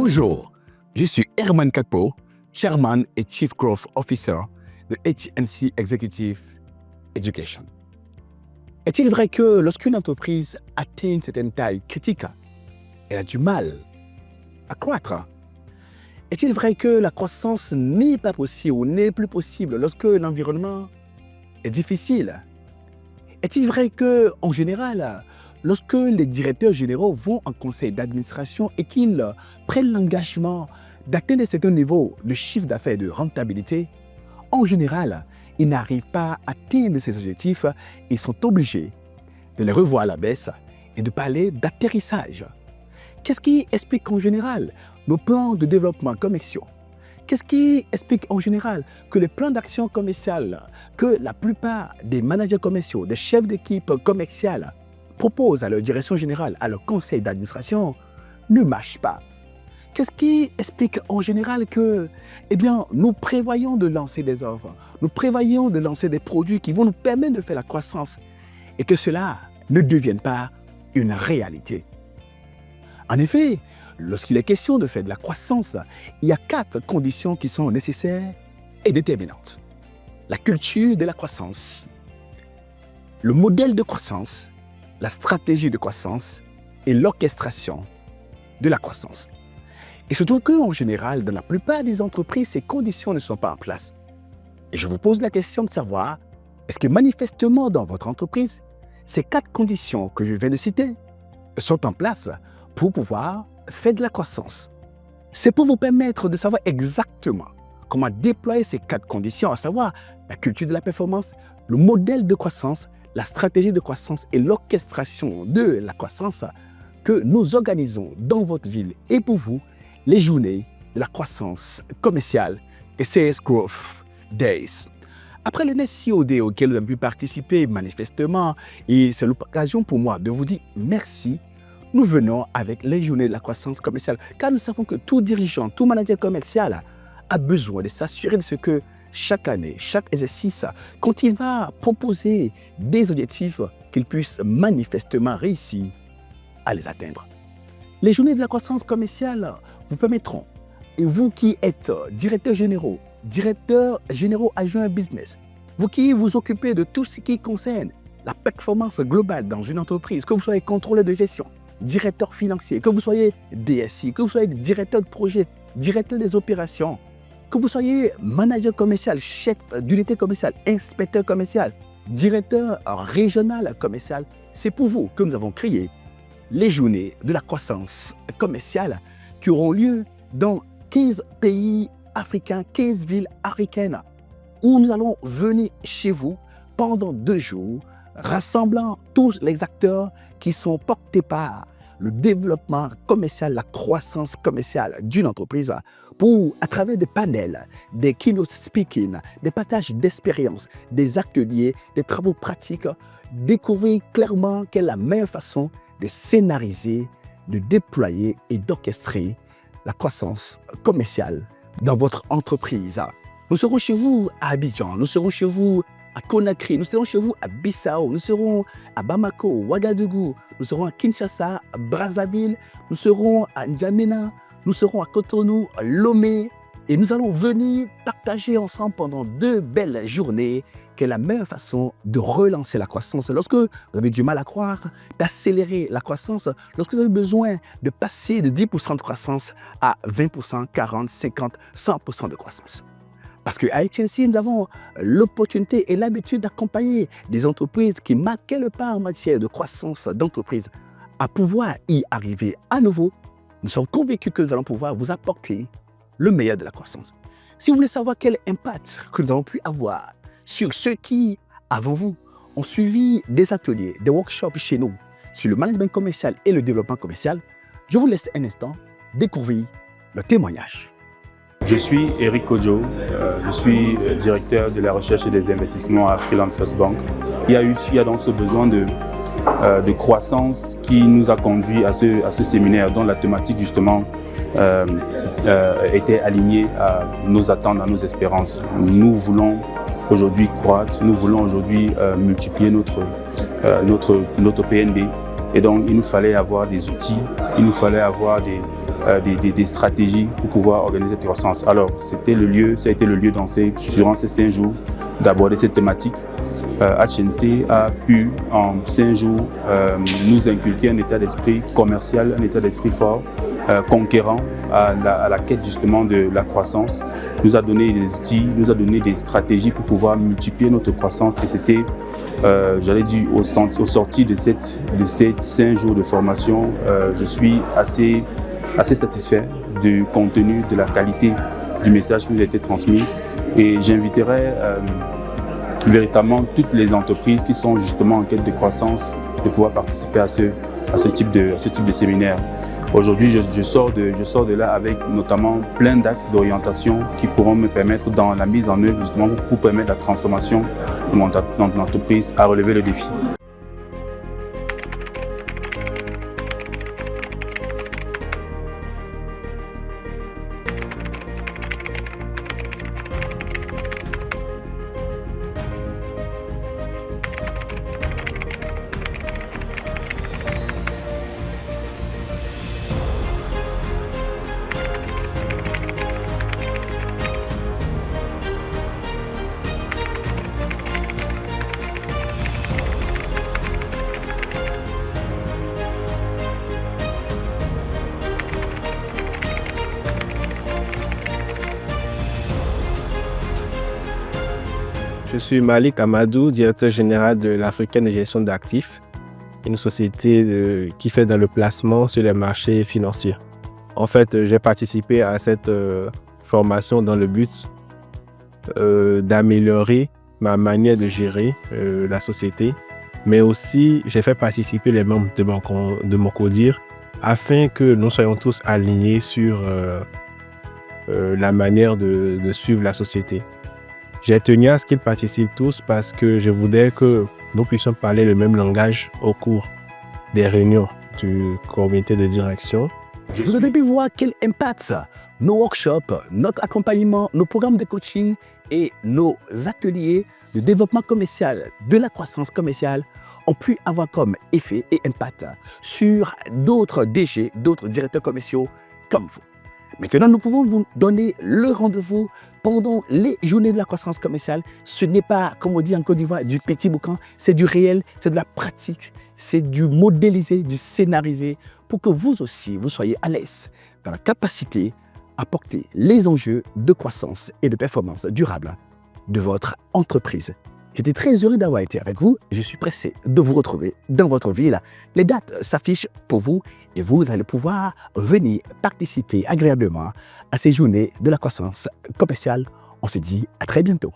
Bonjour, je suis Herman Kakpo, Chairman et Chief Growth Officer de HNC Executive Education. Est-il vrai que lorsqu'une entreprise atteint une certaine taille critique, elle a du mal à croître? Est-il vrai que la croissance n'est pas possible ou n'est plus possible lorsque l'environnement est difficile? Est-il vrai que, en général, lorsque les directeurs généraux vont en conseil d'administration et qu'ils prennent l'engagement d'atteindre un certain niveau de chiffre d'affaires et de rentabilité, en général, ils n'arrivent pas à atteindre ces objectifs et sont obligés de les revoir à la baisse et de parler d'atterrissage. Qu'est-ce qui explique en général nos plans de développement commerciaux? Qu'est-ce qui explique en général que les plans d'action commerciale que la plupart des managers commerciaux, des chefs d'équipe commerciale proposent à leur direction générale, à leur conseil d'administration, ne marchent pas? Qu'est-ce qui explique en général que, nous prévoyons de lancer des offres, nous prévoyons de lancer des produits qui vont nous permettre de faire la croissance et que cela ne devienne pas une réalité? En effet, lorsqu'il est question de faire de la croissance, il y a 4 conditions qui sont nécessaires et déterminantes. La culture de la croissance, le modèle de croissance, la stratégie de croissance et l'orchestration de la croissance. Et surtout qu'en général, dans la plupart des entreprises, ces conditions ne sont pas en place. Et je vous pose la question de savoir, est-ce que manifestement dans votre entreprise, ces 4 conditions que je viens de citer sont en place pour pouvoir faire de la croissance? C'est pour vous permettre de savoir exactement comment déployer ces 4 conditions, à savoir la culture de la performance, le modèle de croissance, la stratégie de croissance et l'orchestration de la croissance que nous organisons dans votre ville et pour vous, les journées de la croissance commerciale et Sales Growth Days. Après le NSCOD auquel nous avons pu participer manifestement, et c'est l'occasion pour moi de vous dire merci, nous venons avec les journées de la croissance commerciale, car nous savons que tout dirigeant, tout manager commercial a besoin de s'assurer de ce que chaque année, chaque exercice, quand il va proposer des objectifs, qu'il puisse manifestement réussir à les atteindre. Les journées de la croissance commerciale vous permettront, et vous qui êtes directeurs généraux adjoints business, vous qui vous occupez de tout ce qui concerne la performance globale dans une entreprise, que vous soyez contrôleur de gestion, directeur financier, que vous soyez DSI, que vous soyez directeur de projet, directeur des opérations, que vous soyez manager commercial, chef d'unité commerciale, inspecteur commercial, directeur régional commercial, c'est pour vous que nous avons créé les journées de la croissance commerciale qui auront lieu dans 15 pays africains, 15 villes africaines, où nous allons venir chez vous pendant 2 jours, rassemblant tous les acteurs qui sont portés par le développement commercial, la croissance commerciale d'une entreprise pour, à travers des panels, des keynote speaking, des partages d'expériences, des ateliers, des travaux pratiques, découvrir clairement quelle est la meilleure façon de scénariser, de déployer et d'orchestrer la croissance commerciale dans votre entreprise. Nous serons chez vous à Abidjan, nous serons chez vous à Conakry, nous serons chez vous à Bissau, nous serons à Bamako, Ouagadougou, nous serons à Kinshasa, à Brazzaville, nous serons à N'Djamena, nous serons à Cotonou, à Lomé, et nous allons venir partager ensemble pendant 2 belles journées, qui est la meilleure façon de relancer la croissance. Lorsque vous avez du mal à croire, d'accélérer la croissance, lorsque vous avez besoin de passer de 10% de croissance à 20%, 40%, 50%, 100% de croissance. Parce qu'à HNC, nous avons l'opportunité et l'habitude d'accompagner des entreprises qui marquaient le pas en matière de croissance d'entreprise à pouvoir y arriver à nouveau. Nous sommes convaincus que nous allons pouvoir vous apporter le meilleur de la croissance. Si vous voulez savoir quel impact que nous avons pu avoir sur ceux qui, avant vous, ont suivi des ateliers, des workshops chez nous sur le management commercial et le développement commercial, je vous laisse un instant découvrir le témoignage. Je suis Eric Kodjo, je suis directeur de la recherche et des investissements à Freeland First Bank. Il y a donc ce besoin de croissance qui nous a conduit à ce séminaire dont la thématique justement était alignée à nos attentes, à nos espérances. Nous voulons aujourd'hui croître, nous voulons aujourd'hui multiplier notre PNB. Et donc il nous fallait avoir des outils, il nous fallait avoir des stratégies pour pouvoir organiser cette croissance. Alors, ça a été le lieu durant ces 5 jours d'aborder cette thématique. HNC a pu en 5 jours nous inculquer un état d'esprit commercial, un état d'esprit fort, conquérant à la quête justement de la croissance. Nous a donné des outils, nous a donné des stratégies pour pouvoir multiplier notre croissance et c'était, j'allais dire, au sorti de ces 5 jours de formation, je suis assez satisfait du contenu, de la qualité du message qui nous a été transmis et j'inviterai véritablement toutes les entreprises qui sont justement en quête de croissance de pouvoir participer à ce type de séminaire. Aujourd'hui, je sors de là avec notamment plein d'axes d'orientation qui pourront me permettre dans la mise en œuvre justement pour permettre la transformation de mon entreprise à relever le défi. Je suis Malik Amadou, directeur général de l'Africaine de gestion d'actifs, une société qui fait dans le placement sur les marchés financiers. En fait, j'ai participé à cette formation dans le but d'améliorer ma manière de gérer la société, mais aussi j'ai fait participer les membres de mon CODIR afin que nous soyons tous alignés sur la manière de suivre la société. J'ai tenu à ce qu'ils participent tous parce que je voudrais que nous puissions parler le même langage au cours des réunions du comité de direction. Vous avez pu voir quel impact nos workshops, notre accompagnement, nos programmes de coaching et nos ateliers de développement commercial, de la croissance commerciale ont pu avoir comme effet et impact sur d'autres DG, d'autres directeurs commerciaux comme vous. Maintenant, nous pouvons vous donner le rendez-vous pendant les journées de la croissance commerciale. Ce n'est pas, comme on dit en Côte d'Ivoire, du petit boucan, c'est du réel, c'est de la pratique, c'est du modélisé, du scénarisé, pour que vous aussi, vous soyez à l'aise dans la capacité à porter les enjeux de croissance et de performance durable de votre entreprise. J'étais très heureux d'avoir été avec vous. Je suis pressé de vous retrouver dans votre ville. Les dates s'affichent pour vous et vous allez pouvoir venir participer agréablement à ces journées de la croissance commerciale. On se dit à très bientôt.